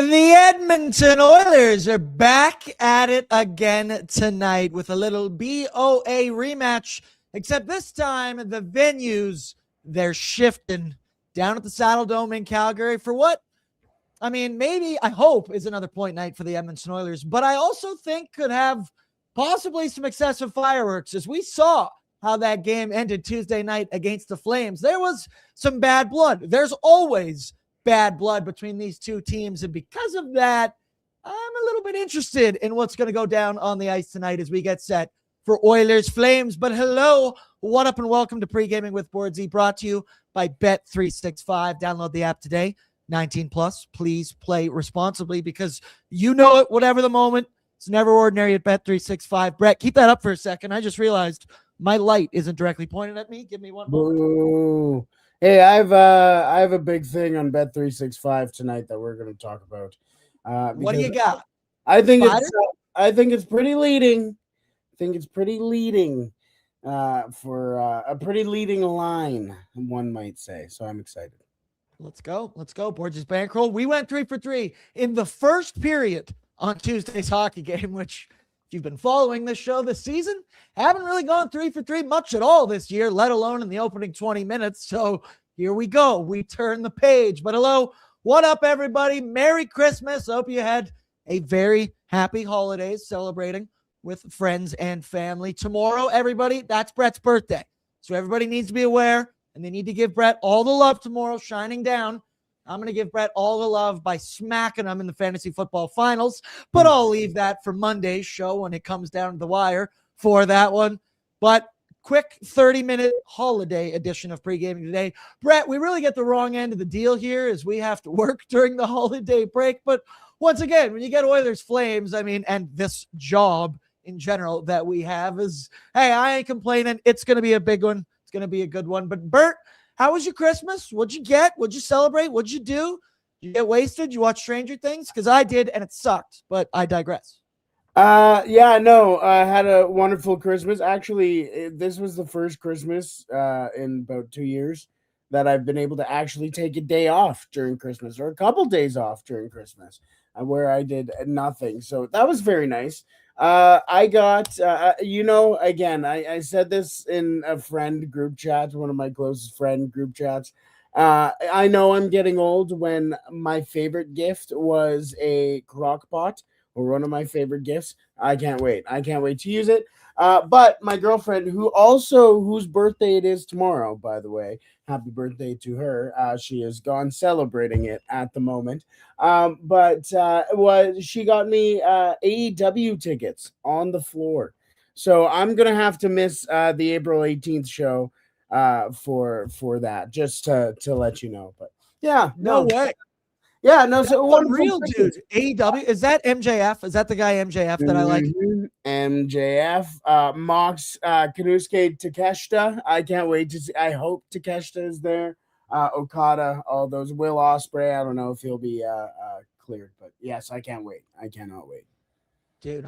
The Edmonton Oilers are back at it again tonight with a little BOA rematch, except this time the venues, they're shifting down at the Saddle Dome in Calgary for what, I mean, maybe, I hope, is another point night for the Edmonton Oilers, but I also think could have possibly some excessive fireworks, as we saw how that game ended Tuesday night against the Flames. There was some bad blood. There's always bad blood between these two teams, and because of that, I'm a little bit interested in what's going to go down on the ice tonight as we get set for Oilers Flames. But hello, what up, and welcome to Pregaming with Bordzy, brought to you by Bet365. Download the app today. 19 plus. Please play responsibly, because you know it, whatever the moment, it's never ordinary at Bet365. Brett, keep that up for a second. I just realized my light isn't directly pointed at me. Give me one moment. Ooh. Hey, I have a big thing on Bet365 tonight that we're going to talk about. What do you got? I think it's pretty leading. I think it's pretty leading for a pretty leading line, one might say. So I'm excited. Let's go. Bordzy's bankroll. We went 3 for 3 in the first period on Tuesday's hockey game, which, if you've been following this show this season, haven't really gone 3 for 3 much at all this year, let alone in the opening 20 minutes. So here we go. We turn the page. But hello, what up, everybody? Merry Christmas. Hope you had a very happy holidays celebrating with friends and family. Tomorrow, everybody, that's Brett's birthday. So everybody needs to be aware, and they need to give Brett all the love tomorrow, shining down. I'm going to give Brett all the love by smacking him in the fantasy football finals, but I'll leave that for Monday's show when it comes down to the wire for that one. But quick 30-minute holiday edition of Pregaming today. Brett, we really get the wrong end of the deal here as we have to work during the holiday break. But once again, when you get Oilers Flames, I mean, and this job in general that we have is, hey, I ain't complaining. It's going to be a big one. It's going to be a good one. But Bert, how was your Christmas? What'd you get? What'd you celebrate? What'd you do? Did you get wasted? You watch Stranger Things? Because I did, and it sucked, but I digress. I had a wonderful Christmas. Actually, this was the first Christmas in about 2 years that I've been able to actually take a day off during Christmas, or a couple days off during Christmas, where I did nothing. So that was very nice. I got, again, I said this in a friend group chat, one of my closest friend group chats. I know I'm getting old when my favorite gift was a crock pot, or one of my favorite gifts. I can't wait to use it. But my girlfriend, whose birthday it is tomorrow, by the way, happy birthday to her. She is gone celebrating it at the moment. She got me AEW tickets on the floor. So I'm going to have to miss the April 18th show for that, just to let you know. But yeah, no way. Yeah, no, so unreal, dude. AEW, is that MJF? Is that the guy MJF that I like? MJF, Mox, Kanusuke Takeshita. I can't wait to see. I hope Takeshita is there. Okada, all those. Will Ospreay. I don't know if he'll be cleared, but yes, I can't wait. I cannot wait. Dude,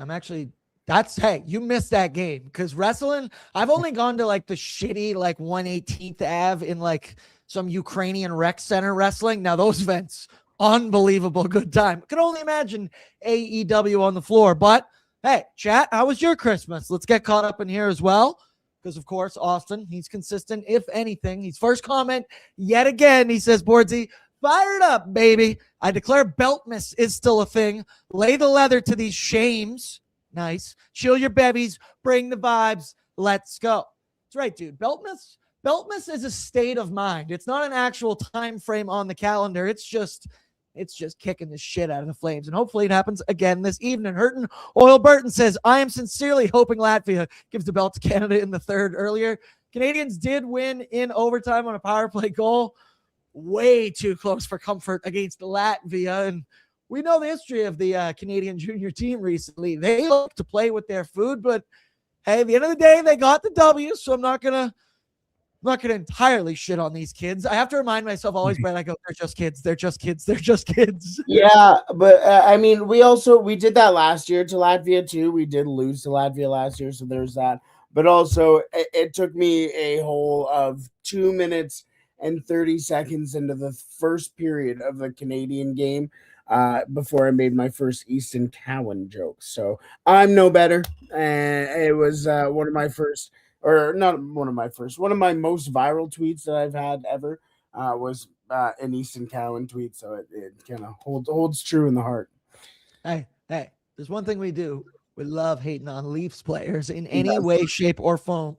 hey, you missed that game, because wrestling, I've only gone to like the shitty like 118th Ave in like some Ukrainian rec center wrestling. Now those events, unbelievable good time. Can only imagine AEW on the floor. But hey, chat, how was your Christmas? Let's get caught up in here as well, because of course Austin, he's consistent if anything. His first comment yet again, he says, Bordzy, fired up, baby. I declare Beltmas is still a thing. Lay the leather to these shames. Nice. Chill your bevies, bring the vibes, let's go. That's right, dude. Beltmas is a state of mind. It's not an actual time frame on the calendar. It's just kicking the shit out of the Flames. And hopefully it happens again this evening. Hurton Oil Burton says, I am sincerely hoping Latvia gives the belt to Canada in the third earlier. Canadians did win in overtime on a power play goal. Way too close for comfort against Latvia. And we know the history of the Canadian junior team recently. They look to play with their food, but hey, at the end of the day, they got the W, so I'm not gonna entirely shit on these kids. I have to remind myself always, Brett, I go, they're just kids. Yeah, but I mean, we did that last year to Latvia too. We did lose to Latvia last year, so there's that. But also, it took me a whole of 2 minutes and 30 seconds into the first period of the Canadian game before I made my first Easton Cowan joke. So I'm no better. And it was one of my first, or not one of my first, one of my most viral tweets that I've had ever was an Easton Cowan tweet. So it kind of holds true in the heart. Hey, there's one thing we do. We love hating on Leafs players in any Yes. way, shape, or form.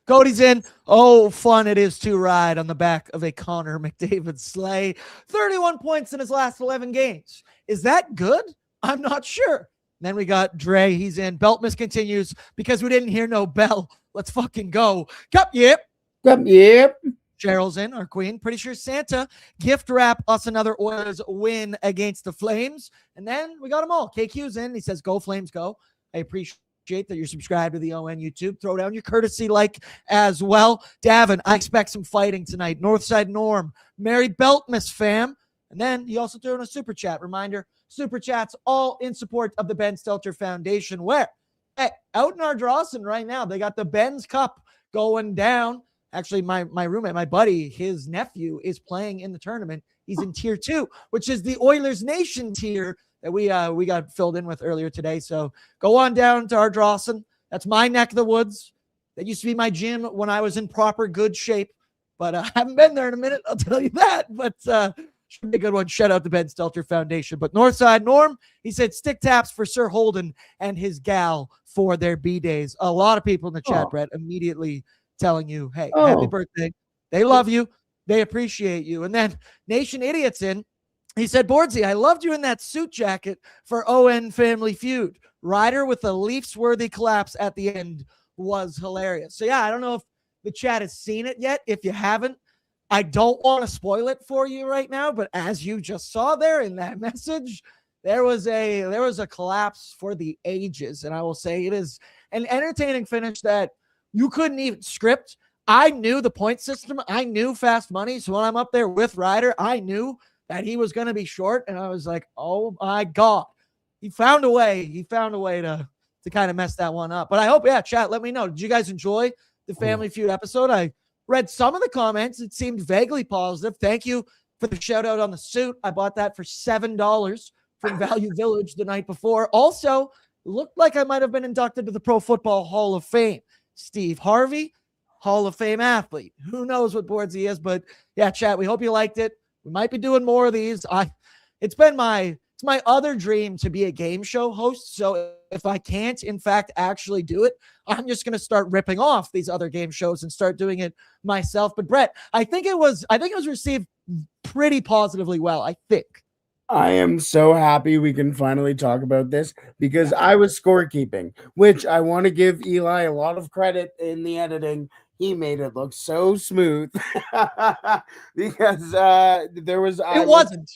Cody's in. Oh, fun it is to ride on the back of a Connor McDavid sleigh. 31 points in his last 11 games. Is that good? I'm not sure. Then we got Dre. He's in. Beltmas continues because we didn't hear no bell. Let's fucking go. Cup, yep. Yep. Cheryl's in, our queen. Pretty sure Santa gift wrap us another Oilers win against the Flames. And then we got them all. KQ's in. He says, go Flames, go. I appreciate that you're subscribed to the ON YouTube. Throw down your courtesy like as well. Davin, I expect some fighting tonight. Northside Norm. Mary Beltmas, fam. And then he also threw in a super chat. Reminder, super chats all in support of the Ben Stelter Foundation, where, hey, out in Ardrossan right now, they got the Ben's Cup going down. Actually, my roommate, my buddy, his nephew is playing in the tournament. He's in tier 2, which is the Oilersnation tier that we got filled in with earlier today. So go on down to Ardrossan. That's my neck of the woods. That used to be my gym when I was in proper good shape, but I haven't been there in a minute. I'll tell you that. But should be a good one. Shout out to Ben Stelter Foundation. But Northside Norm, he said stick taps for Sir Holden and his gal for their B-days. A lot of people in the chat, Brett, immediately telling you, hey, happy birthday. They love you. They appreciate you. And then Nation Idiots in. He said, Bordzy, I loved you in that suit jacket for ON Family Feud. Ryder with a Leafs-worthy collapse at the end was hilarious. So, yeah, I don't know if the chat has seen it yet. If you haven't, I don't want to spoil it for you right now. But as you just saw there in that message, there was a collapse for the ages. And I will say it is an entertaining finish that you couldn't even script. I knew the point system. I knew fast money. So when I'm up there with Ryder, I knew that he was going to be short. And I was like, oh my God. He found a way. He found a way to kind of mess that one up. But I hope, chat, let me know. Did you guys enjoy the Family Feud episode? I read some of the comments. It seemed vaguely positive. Thank you for the shout out on the suit. I bought that for $7 from Value Village the night before. Also, looked like I might have been inducted to the Pro Football Hall of Fame. Steve Harvey, Hall of Fame athlete. Who knows what Bordzy is, but yeah, chat, we hope you liked it. We might be doing more of these. It's my other dream to be a game show host. So if I can't, in fact, actually do it, I'm just going to start ripping off these other game shows and start doing it myself. But Brett, I think it was received pretty positively well, I think. I am so happy we can finally talk about this because I was scorekeeping, which I want to give Eli a lot of credit in the editing. He made it look so smooth because there was. It wasn't.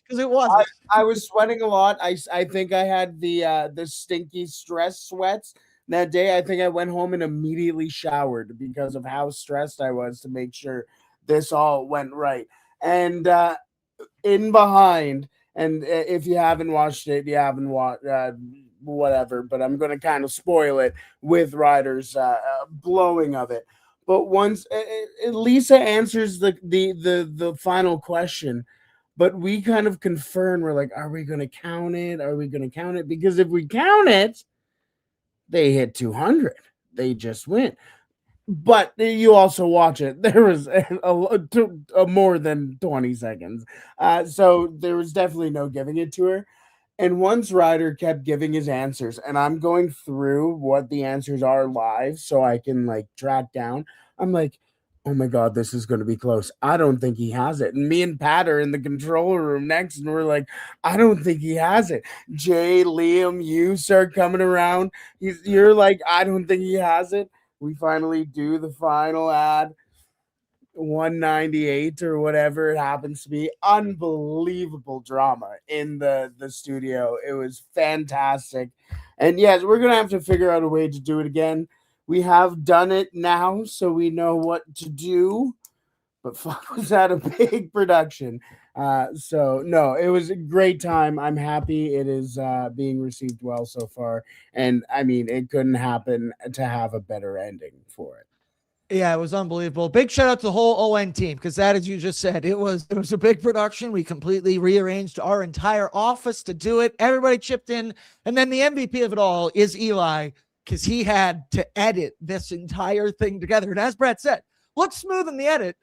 I was sweating a lot. I think I had the stinky stress sweats that day. I think I went home and immediately showered because of how stressed I was to make sure this all went right. And in behind. And if you haven't watched it, you haven't watched whatever. But I'm going to kind of spoil it with Ryder's blowing of it. But once Lisa answers the final question, but we kind of confirm, we're like, are we going to count it? Are we going to count it? Because if we count it, they hit 200. They just win. But you also watch it. There was a more than 20 seconds. So there was definitely no giving it to her. And once Ryder kept giving his answers, and I'm going through what the answers are live so I can like track down, I'm like, oh my God, this is going to be close. I don't think he has it. And me and Pat are in the control room next, and we're like, I don't think he has it. Jay, Liam, you start coming around. You're like, I don't think he has it. We finally do the final ad, 198 or whatever it happens to be. Unbelievable drama in the studio. It was fantastic. And yes, we're going to have to figure out a way to do it again. We have done it now, so we know what to do. But fuck, was that a big production. So, no, it was a great time. I'm happy it is being received well so far. And, I mean, it couldn't happen to have a better ending for it. Yeah, it was unbelievable. Big shout out to the whole ON team because that, as you just said, it was a big production. We completely rearranged our entire office to do it. Everybody chipped in, and then the MVP of it all is Eli because he had to edit this entire thing together. And as Brett said, looked smooth in the edit.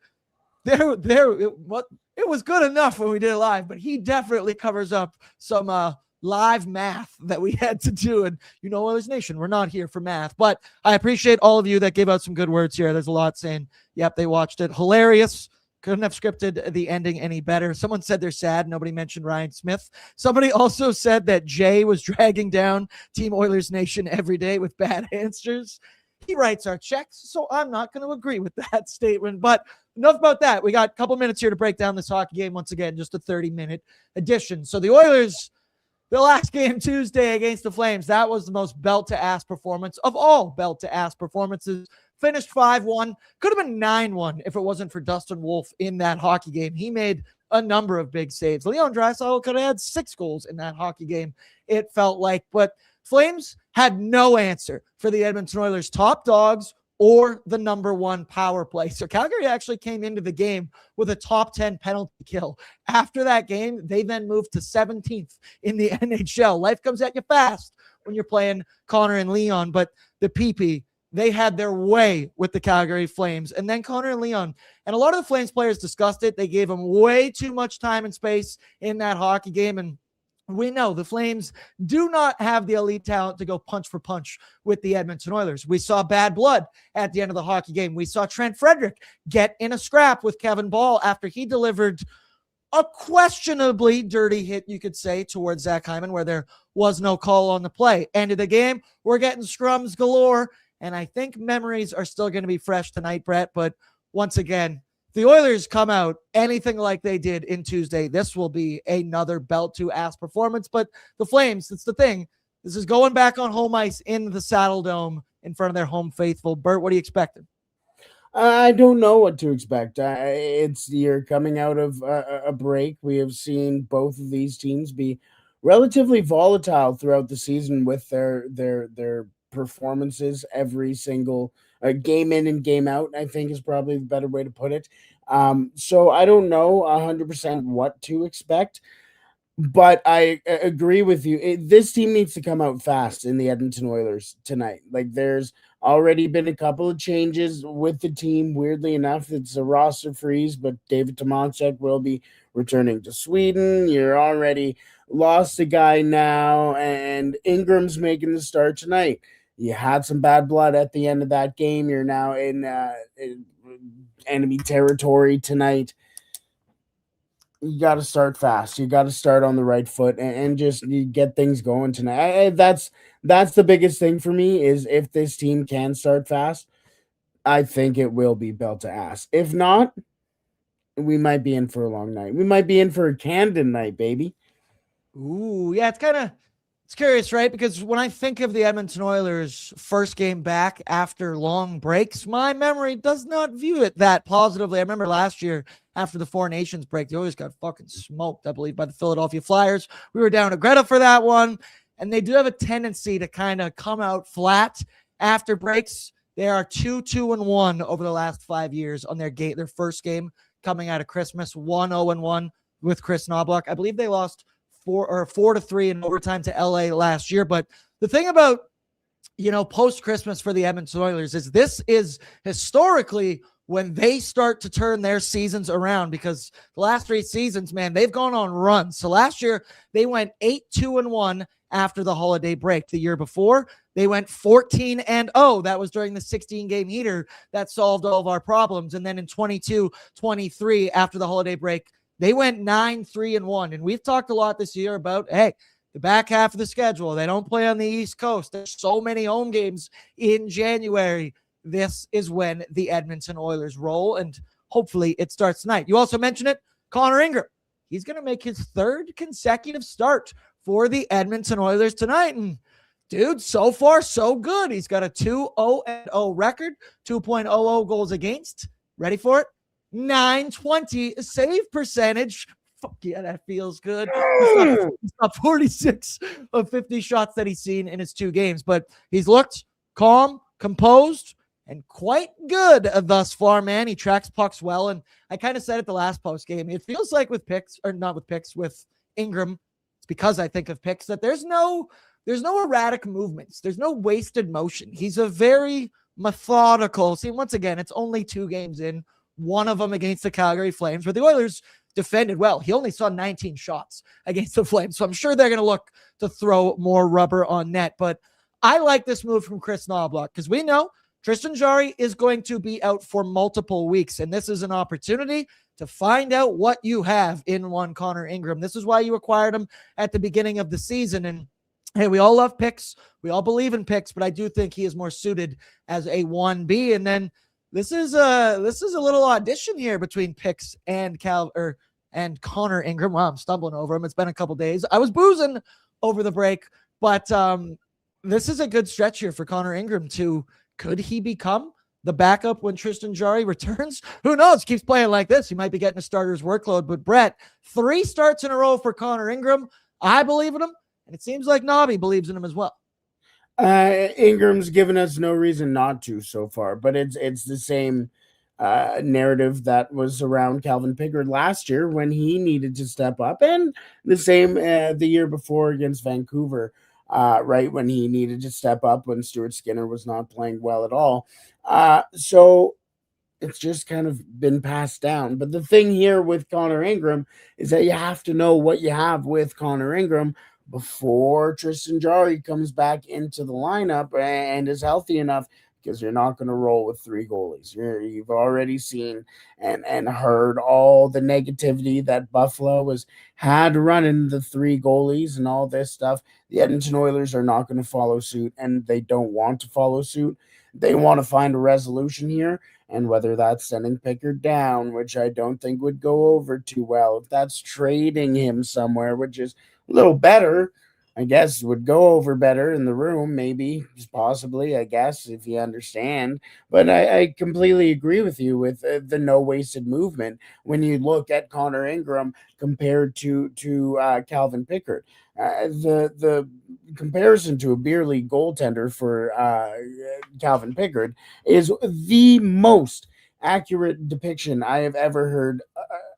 It was good enough when we did it live, but he definitely covers up some live math that we had to do. And Oilers Nation, we're not here for math, but I appreciate all of you that gave out some good words here. There's a lot saying, yep, they watched it. Hilarious. Couldn't have scripted the ending any better. Someone said they're sad. Nobody mentioned Ryan Smith. Somebody also said that Jay was dragging down Team Oilers Nation every day with bad answers. He writes our checks, so I'm not going to agree with that statement. But enough about that. We got a couple minutes here to break down this hockey game once again, just a 30-minute edition. So the Oilers, the last game Tuesday against the Flames, that was the most belt-to-ass performance of all belt-to-ass performances. Finished 5-1. Could have been 9-1 if it wasn't for Dustin Wolf in that hockey game. He made a number of big saves. Leon Draisaitl could have had 6 goals in that hockey game, it felt like. But Flames had no answer for the Edmonton Oilers' top dogs or the number 1 power play. So Calgary actually came into the game with a top 10 penalty kill. After that game, they then moved to 17th in the NHL. Life comes at you fast when you're playing Connor and Leon, but the PP, they had their way with the Calgary Flames. And then Connor and Leon, and a lot of the Flames players discussed it. They gave them way too much time and space in that hockey game. And we know the Flames do not have the elite talent to go punch for punch with the Edmonton Oilers. We saw bad blood at the end of the hockey game. We saw Trent Frederick get in a scrap with Kevin Ball after he delivered a questionably dirty hit, you could say, towards Zach Hyman, where there was no call on the play. End of the game, we're getting scrums galore, and I think memories are still going to be fresh tonight, Brett. But once again, the Oilers come out anything like they did in Tuesday, this will be another belt-to-ass performance. But the Flames, that's the thing. This is going back on home ice in the Saddle Dome in front of their home faithful. Bert, what are you expecting? I don't know what to expect. You're coming out of a break. We have seen both of these teams be relatively volatile throughout the season with their performances every single game in and game out, I think is probably the better way to put it. So I don't know 100% what to expect, but I agree with you. This team needs to come out fast in the Edmonton Oilers tonight. Like, there's already been a couple of changes with the team. Weirdly enough, it's a roster freeze, but David Tomasek will be returning to Sweden. You're already lost a guy now, and Ingram's making the start tonight. You had some bad blood at the end of that game. You're now in enemy territory tonight. You got to start fast. You got to start on the right foot and just get things going tonight. That's the biggest thing for me is if this team can start fast, I think it will be belt to ass. If not, we might be in for a long night. We might be in for a Camden night, baby. Ooh, yeah, it's curious, right? Because when I think of the Edmonton Oilers' first game back after long breaks, my memory does not view it that positively. I remember last year after the Four Nations break, the Oilers got fucking smoked, I believe, by the Philadelphia Flyers. We were down to Greta for that one, and they do have a tendency to kind of come out flat after breaks. They are 2-2-1 over the last 5 years on their first game coming out of Christmas, 1-0-1 with Chris Knobloch. I believe they lost 4-3 in overtime to LA last year. But the thing about, post-Christmas for the Edmonton Oilers is this is historically when they start to turn their seasons around, because the last 3 seasons, man, they've gone on runs. So last year they went 8-2-1 after the holiday break. The year before they went 14-0. That was during the 16-game heater that solved all of our problems. And then in 22-23 after the holiday break, they went 9-3-1. And we've talked a lot this year about, hey, the back half of the schedule, they don't play on the East Coast. There's so many home games in January. This is when the Edmonton Oilers roll, and hopefully it starts tonight. You also mentioned it, Connor Ingram. He's going to make his 3rd consecutive start for the Edmonton Oilers tonight. And dude, so far, so good. He's got a 2-0-0 record, 2.00 goals against. Ready for it? 920 save percentage. Fuck yeah, that feels good. He's got 46 of 50 shots that he's seen in his 2 games, but he's looked calm, composed, and quite good thus far, man. He tracks pucks well, and I kind of said it the last post game. It feels like with picks, or not with picks, with Ingram, it's because I think of picks that there's no erratic movements. There's no wasted motion. He's a very methodical. See, once again, it's only 2 games in, one of them against the Calgary Flames, where the Oilers defended well. He only saw 19 shots against the Flames, so I'm sure they're going to look to throw more rubber on net. But I like this move from Chris Knobloch because we know Tristan Jarry is going to be out for multiple weeks, and this is an opportunity to find out what you have in one Connor Ingram. This is why you acquired him at the beginning of the season. And hey, we all love picks. We all believe in picks, but I do think he is more suited as a 1B. And then this is a little audition here between picks and Connor Ingram. Wow, I'm stumbling over him. It's been a couple days. I was boozing over the break, but this is a good stretch here for Connor Ingram could he become the backup when Tristan Jarry returns? Who knows? Keeps playing like this, he might be getting a starter's workload. But Brett, 3 starts in a row for Connor Ingram. I believe in him, and it seems like Nobby believes in him as well. Ingram's given us no reason not to so far, but it's the same narrative that was around Calvin Pickard last year when he needed to step up, and the same the year before against Vancouver, right when he needed to step up when Stuart Skinner was not playing well at all. So it's just kind of been passed down. But the thing here with Connor Ingram is that you have to know what you have with Connor Ingram before Tristan Jarry comes back into the lineup and is healthy enough, because you're not going to roll with 3 goalies. You've already seen and heard all the negativity that Buffalo had running the 3 goalies and all this stuff. The Edmonton Oilers are not going to follow suit, and they don't want to follow suit. They want to find a resolution here, and whether that's sending Pickard down, which I don't think would go over too well, if that's trading him somewhere, which is a little better, I guess, would go over better in the room, maybe, possibly, I guess, if you understand. But I completely agree with you with the no wasted movement when you look at Connor Ingram compared to Calvin Pickard. The comparison to a beer league goaltender for Calvin Pickard is the most accurate depiction I have ever heard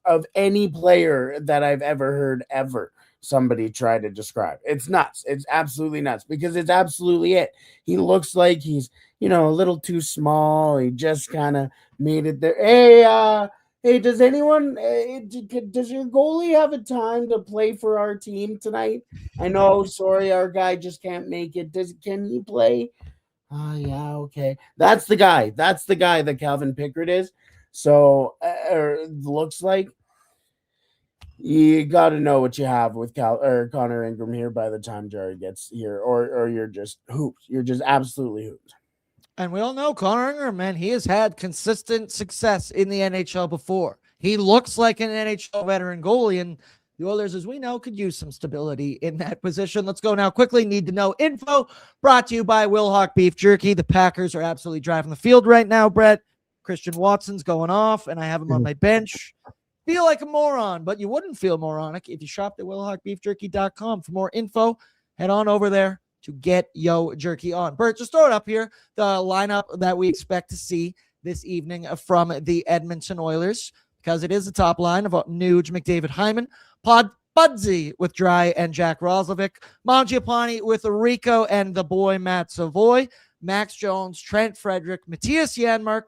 of any player that I've ever heard ever somebody try to describe. It's nuts. It's absolutely nuts, because it's absolutely it. He looks like he's, a little too small. He just kind of made it there. Hey, does anyone, does your goalie have a time to play for our team tonight? I know, sorry, our guy just can't make it. Can he play? Yeah, okay. That's the guy that Calvin Pickard is. So, looks like. You got to know what you have with Connor Ingram here by the time Jarry gets here, or you're just hooped. You're just absolutely hooped. And we all know Connor Ingram, man, he has had consistent success in the NHL before. He looks like an NHL veteran goalie, and the Oilers, as we know, could use some stability in that position. Let's go now quickly. Need to know info brought to you by Wilhauk Beef Jerky. The Packers are absolutely driving the field right now, Brett. Christian Watson's going off, and I have him on my bench. Feel like a moron, but you wouldn't feel moronic if you shopped at WilhaukBeefJerky.com. For more info, head on over there to get yo jerky on. Bert, just throw it up here. The lineup that we expect to see this evening from the Edmonton Oilers, because it is the top line of Nuge, McDavid, Hyman, Bordzy with Dry and Jack Roslovic, Mangiapane with Rico and the boy Matt Savoy, Max Jones, Trent Frederick, Matthias Janmark,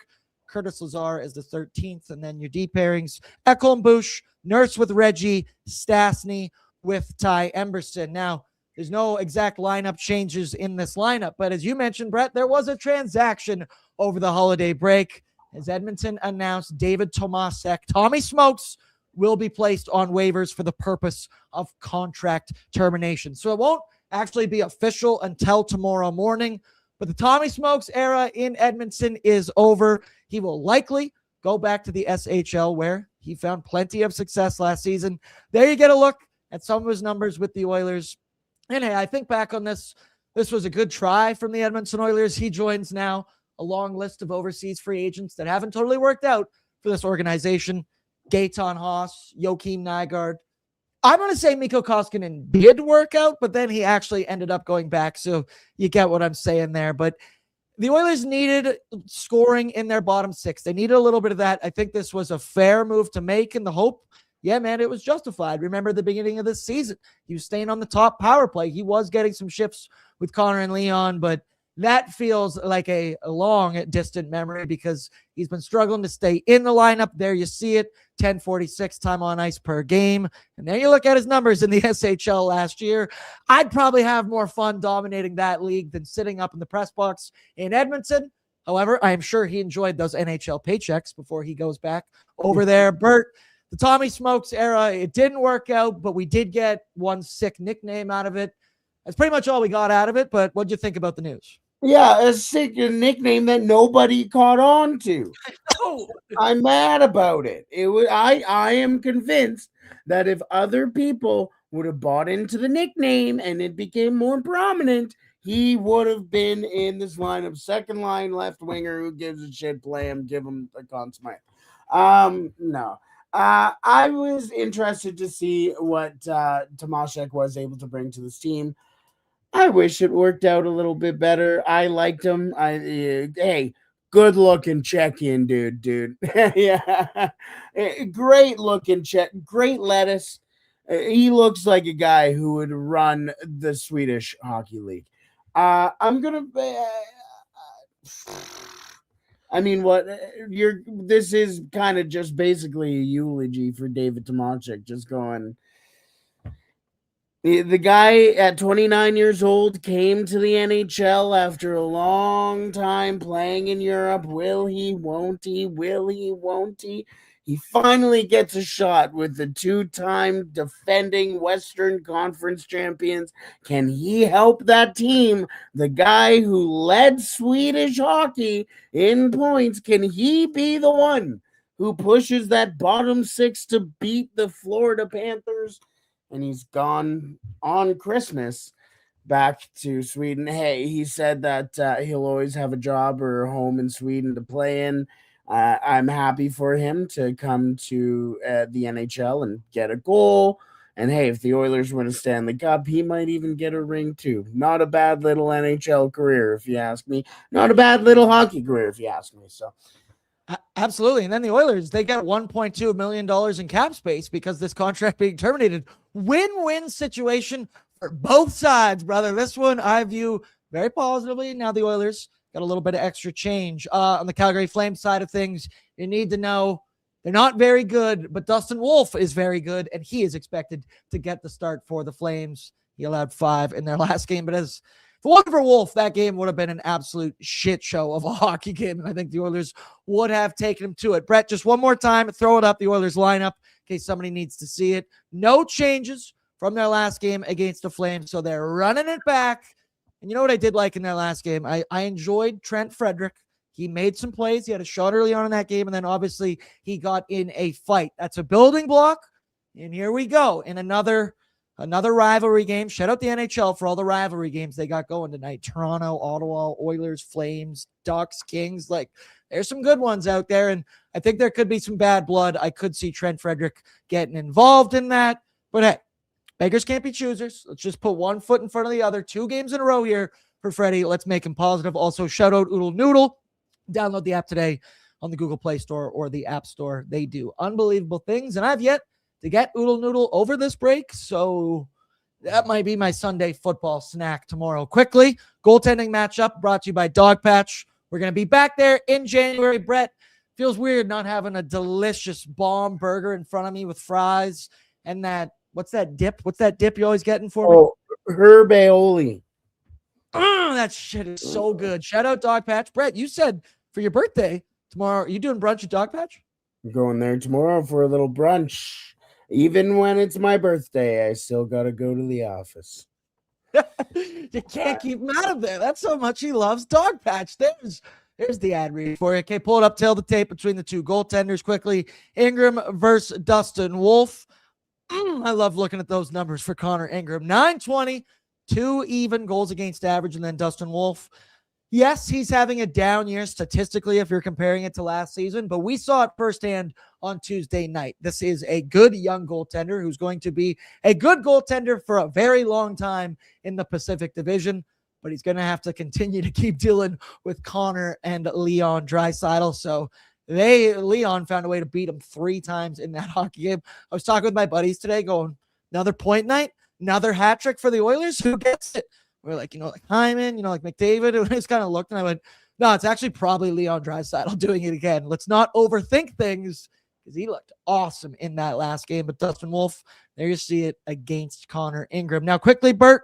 Curtis Lazar is the 13th, and then your D pairings, Ekholm Bush, Nurse with Reggie, Stastny with Ty Emberson. Now, there's no exact lineup changes in this lineup, but as you mentioned, Brett, there was a transaction over the holiday break as Edmonton announced David Tomasek, Tommy Smokes, will be placed on waivers for the purpose of contract termination. So it won't actually be official until tomorrow morning, but the Tommy Smokes era in Edmonton is over. He will likely go back to the SHL, where he found plenty of success last season. There you get a look at some of his numbers with the Oilers. And hey, I think back on this was a good try from the Edmonton Oilers. He joins now a long list of overseas free agents that haven't totally worked out for this organization. Gaetan Haas, Joakim Nygard. I'm going to say Mikko Koskinen did work out, but then he actually ended up going back. So you get what I'm saying there. But The Oilers needed scoring in their bottom six. They needed a little bit of that. I think this was a fair move to make in the hope. Yeah, man, it was justified. Remember the beginning of this season, he was staying on the top power play. He was getting some shifts with Connor and Leon, but that feels like a long distant memory because he's been struggling to stay in the lineup. There you see it, 10:46 time on ice per game. And there you look at his numbers in the SHL last year. I'd probably have more fun dominating that league than sitting up in the press box in Edmonton. However, I am sure he enjoyed those NHL paychecks before he goes back over there. Bert, the Tommy Smokes era, it didn't work out, but we did get one sick nickname out of it. That's pretty much all we got out of it, but what'd you think about the news? Yeah, a sick nickname that nobody caught on to. Oh, I'm mad about it. I am convinced that if other people would have bought into the nickname and it became more prominent, he would have been in this lineup, second line left winger. Who gives a shit? Play him, give him a con smite. No. I was interested to see what Tomaszek was able to bring to this team. I wish it worked out a little bit better. I liked him. Hey, good looking check-in, dude. Yeah, great looking check, great lettuce. He looks like a guy who would run the Swedish Hockey League. I'm gonna. I mean, this is kind of just basically a eulogy for David Tomaszek, just going. The guy at 29 years old came to the NHL after a long time playing in Europe. Will he? Won't he? Will he? Won't he? He finally gets a shot with the two-time defending Western Conference champions. Can he help that team? The guy who led Swedish hockey in points, can he be the one who pushes that bottom six to beat the Florida Panthers? And he's gone on Christmas back to Sweden. Hey, he said that he'll always have a job or a home in Sweden to play in. I'm happy for him to come to the NHL and get a goal. And hey, if the Oilers win a Stanley Cup, he might even get a ring too. Not a bad little NHL career, if you ask me. Not a bad little hockey career, if you ask me. So. Absolutely. And then the Oilers, they get $1.2 million in cap space because this contract being terminated. Win-win situation for both sides, brother. This one I view very positively. Now the Oilers got a little bit of extra change. On the Calgary Flames side of things, you need to know they're not very good, but Dustin Wolf is very good, and he is expected to get the start for the Flames. He allowed 5 in their last game, but if it wasn't for Wolf, that game would have been an absolute shit show of a hockey game, and I think the Oilers would have taken him to it. Brett, just one more time, throw it up, the Oilers lineup, in case somebody needs to see it. No changes from their last game against the Flames, so they're running it back. And you know what I did like in their last game? I enjoyed Trent Frederick. He made some plays. He had a shot early on in that game, and then obviously he got in a fight. That's a building block, and here we go in another rivalry game. Shout out the NHL for all the rivalry games they got going tonight. Toronto, Ottawa, Oilers, Flames, Ducks, Kings. Like, there's some good ones out there, and I think there could be some bad blood. I could see Trent Frederick getting involved in that. But hey, beggars can't be choosers. Let's just put one foot in front of the other. 2 games in a row here for Freddie. Let's make him positive. Also, shout out Oodle Noodle. Download the app today on the Google Play Store or the App Store. They do unbelievable things, and I've yet to get Oodle Noodle over this break, so that might be my Sunday football snack tomorrow. Quickly, goaltending matchup brought to you by Dog Patch. We're going to be back there in January. Brett, feels weird not having a delicious bomb burger in front of me with fries and that, what's that dip? What's that dip you're always getting for me? Oh, herb aioli. That shit is so good. Shout out Dog Patch. Brett, you said for your birthday tomorrow, are you doing brunch at Dog Patch? I'm going there tomorrow for a little brunch. Even when it's my birthday, I still got to go to the office. You can't keep him out of there. That's how much he loves Dog Patch. There's the ad read for you. Okay, pull it up, tail the tape between the two goaltenders quickly. Ingram versus Dustin Wolf. I love looking at those numbers for Connor Ingram. 920, 2 even goals against average, and then Dustin Wolf. Yes, he's having a down year statistically if you're comparing it to last season, but we saw it firsthand on Tuesday night. This is a good young goaltender who's going to be a good goaltender for a very long time in the Pacific Division. but he's going to have to continue to keep dealing with Connor and Leon Draisaitl. So Leon found a way to beat him 3 times in that hockey game. I was talking with my buddies today going, another point night, another hat trick for the Oilers. Who gets it? We're like, like Hyman, like McDavid. And I just kind of looked and I went, no, it's actually probably Leon Draisaitl doing it again. Let's not overthink things because he looked awesome in that last game. But Dustin Wolf, there you see it against Connor Ingram. Now, quickly, Bert,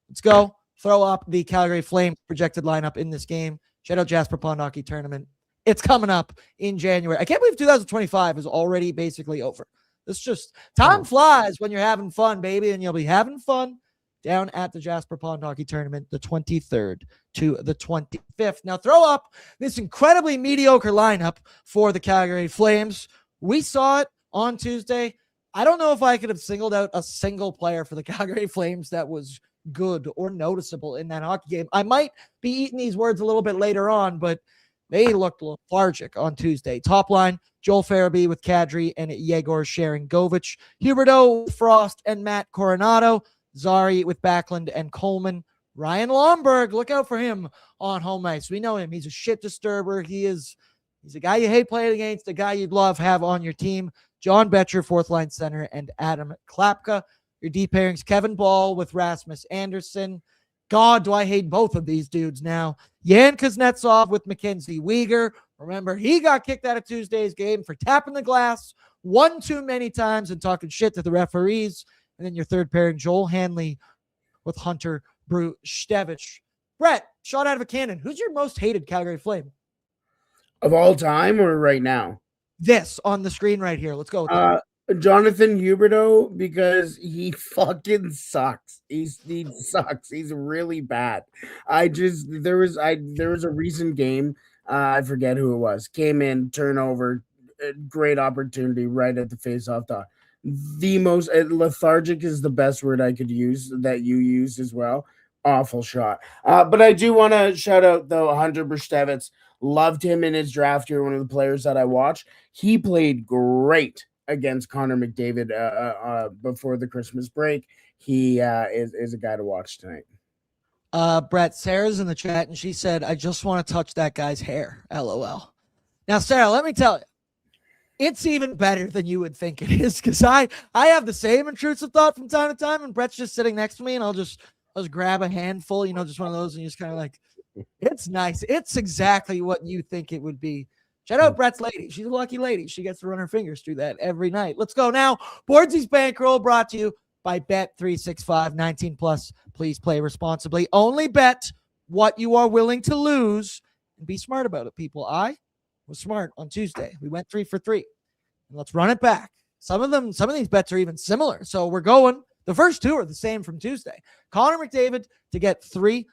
let's go. Throw up the Calgary Flames projected lineup in this game. Shout out Jasper Pond Hockey Tournament. It's coming up in January. I can't believe 2025 is already basically over. It's just time flies when you're having fun, baby, and you'll be having fun down at the Jasper Pond Hockey Tournament, the 23rd to the 25th. Now, throw up this incredibly mediocre lineup for the Calgary Flames. We saw it on Tuesday. I don't know if I could have singled out a single player for the Calgary Flames that was good or noticeable in that hockey game. I might be eating these words a little bit later on, but they looked lethargic on Tuesday. Top line, Joel Farabee with Kadri and Yegor Sharangovich. Huberdeau, Frost, and Matt Coronado. Zari with Backlund and Coleman. Ryan Lomberg, look out for him on home ice. We know him. He's a shit disturber. He's a guy you hate playing against, a guy you'd love have on your team. John Betcher, fourth line center, and Adam Klapka. Your D pairings, Kevin Ball with Rasmus Anderson. God, do I hate both of these dudes now. Yan Kuznetsov with Mackenzie Weegar. Remember, he got kicked out of Tuesday's game for tapping the glass one too many times and talking shit to the referees. And then your third pairing, Joel Hanley with Hunter Brustevich. Brett, shot out of a cannon. Who's your most hated Calgary Flame? Of all time or right now? This on the screen right here. Let's go with that. Jonathan Huberdeau, because he fucking sucks. He sucks. He's really bad. There was a recent game. I forget who it was. Came in, turnover, great opportunity right at the face-off dot. The most lethargic is the best word I could use that you used as well. Awful shot. But I do want to shout out though Hunter Brustevich. Loved him in his draft year. One of the players that I watched. He played great against Connor McDavid before the Christmas break. He is a guy to watch tonight. Brett, Sarah's in the chat and she said, I just want to touch that guy's hair. LOL. Now, Sarah, let me tell you, it's even better than you would think it is because I have the same intrusive thought from time to time, and Brett's just sitting next to me and I'll just grab a handful, just one of those, and just kind of like, it's nice. It's exactly what you think it would be. Shout out Brett's lady. She's a lucky lady. She gets to run her fingers through that every night. Let's go now. Bordzy's Bankroll brought to you by Bet365 19+. Please play responsibly. Only bet what you are willing to lose and be smart about it, people. I was smart on Tuesday. We went 3 for 3. And let's run it back. Some of these bets are even similar. So we're going. The first 2 are the same from Tuesday. Connor McDavid to get 3+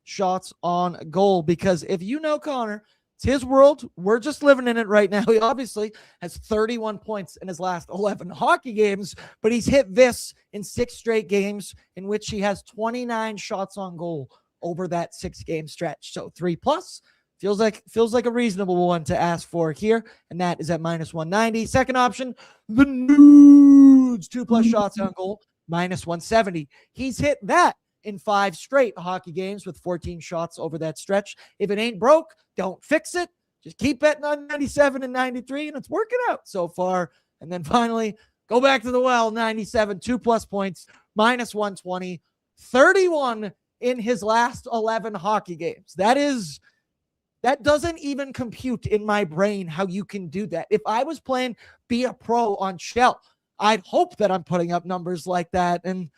shots on goal, because if you know Connor, it's his world. We're just living in it right now. He obviously has 31 points in his last 11 hockey games, but he's hit this in 6 straight games in which he has 29 shots on goal over that 6-game stretch. So 3+ feels like a reasonable one to ask for here, and that is at -190. Second option, the Nudes, 2+ shots on goal, -170. He's hit that in 5 straight hockey games with 14 shots over that stretch. If it ain't broke, don't fix it. Just keep betting on 97 and 93, and it's working out so far. And then finally, go back to the well, 97, 2+ points, -120, 31 in his last 11 hockey games. That doesn't even compute in my brain how you can do that. If I was playing Be a Pro on Shell, I'd hope that I'm putting up numbers like that. And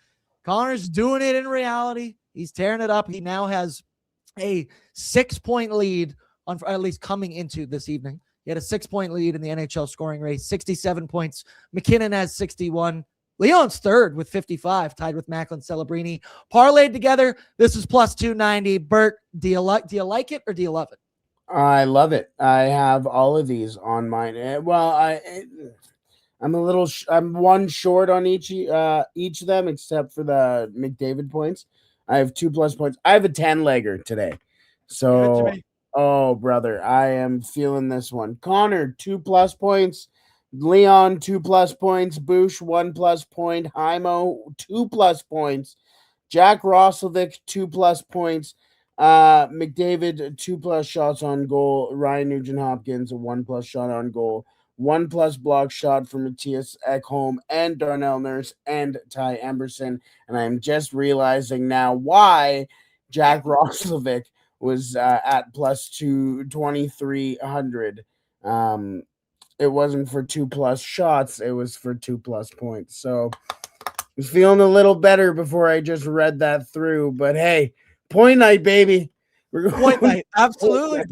Connor's doing it in reality. He's tearing it up. He now has a 6-point lead on, at least coming into this evening. He had a 6-point lead in the NHL scoring race, 67 points. McKinnon has 61. Leon's third with 55, tied with Macklin Celebrini. Parlayed together, this is plus 290. Bert, do you like it or do you love it? I love it. I have all of these on mine. I'm one short on each of them, except for the McDavid points. I have 2+ points. I have a 10-legger today. So, oh, brother, I am feeling this one. Connor, 2+ points. Leon, 2+ points. Boosh, 1+ point. Hymo, 2+ points. Jack Roslovic, 2+ points. McDavid, 2+ shots on goal. Ryan Nugent-Hopkins, a 1+ shot on goal. 1+ block shot for Matthias Ekholm and Darnell Nurse and Ty Emberson. And I'm just realizing now why Jack Roslovic was at plus 2,300. It wasn't for 2+ shots, it was for 2+ points. So I was feeling a little better before I just read that through. But hey, point night, baby. Point night. Absolutely.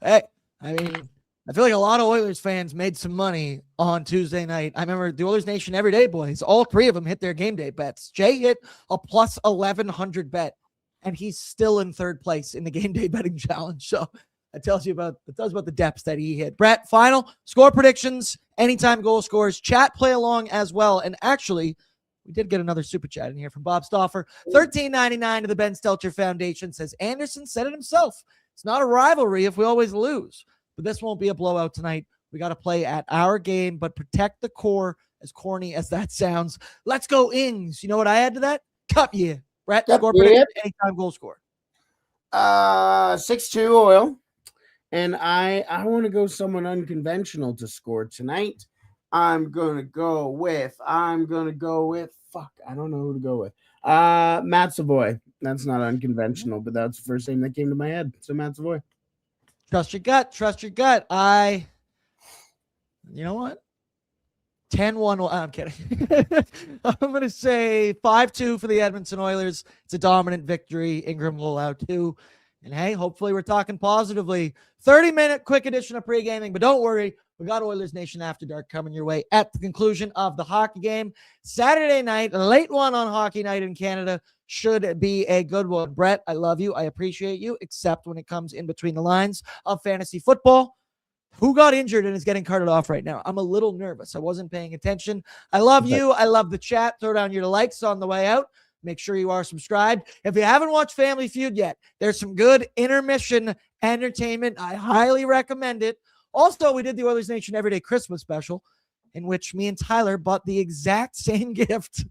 Hey, I mean, I feel like a lot of Oilers fans made some money on Tuesday night. I remember the Oilers Nation Everyday boys, all three of them hit their game day bets. Jay hit a plus 1,100 bet, and he's still in third place in the game day betting challenge. So it tells you about the depths that he hit. Brett, final score predictions, anytime goal scores, chat, play along as well. And actually, we did get another super chat in here from Bob Stauffer. $13.99 to the Ben Stelter Foundation says, Anderson said it himself. It's not a rivalry if we always lose. But this won't be a blowout tonight. We got to play at our game, but protect the core, as corny as that sounds. Let's go Ings. You know what I add to that? Cup year. Brett, score prediction, anytime goal score. 6-2 Oil. And I want to go someone unconventional to score tonight. I'm going to go with, I don't know who to go with. Matt Savoy. That's not unconventional, but that's the first name that came to my head. So Matt Savoy. Trust your gut. Trust your gut. You know what? 10-1. I'm kidding. I'm going to say 5-2 for the Edmonton Oilers. It's a dominant victory. Ingram will allow 2. And hey, hopefully we're talking positively. 30-minute quick edition of Pregaming, but don't worry. We got Oilers Nation After Dark coming your way at the conclusion of the hockey game. Saturday night, a late one on hockey night in Canada, should be a good one. Brett, I love you. I appreciate you, except when it comes in between the lines of fantasy football. Who got injured and is getting carted off right now? I'm a little nervous. I wasn't paying attention. I love you. I love the chat. Throw down your likes on the way out. Make sure you are subscribed. If you haven't watched Family Feud yet, there's some good intermission entertainment. I highly recommend it. Also, we did the Oilers Nation Everyday Christmas special, in which me and Tyler bought the exact same gift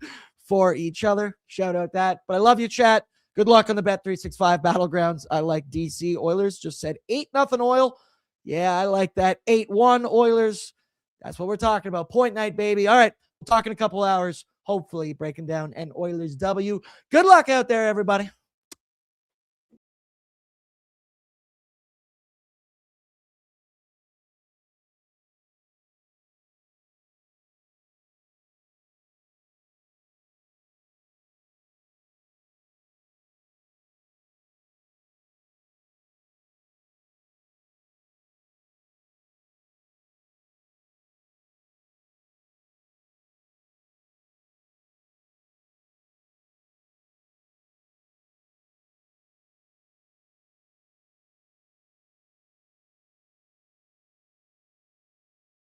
for each other. Shout out that. But I love you, chat. Good luck on the Bet365 Battlegrounds. I like DC. Oilers just said 8-0 Oil. Yeah, I like that. 8-1 Oilers. That's what we're talking about. Point night, baby. All right, we'll talk in a couple hours, hopefully breaking down an Oilers W. Good luck out there, everybody.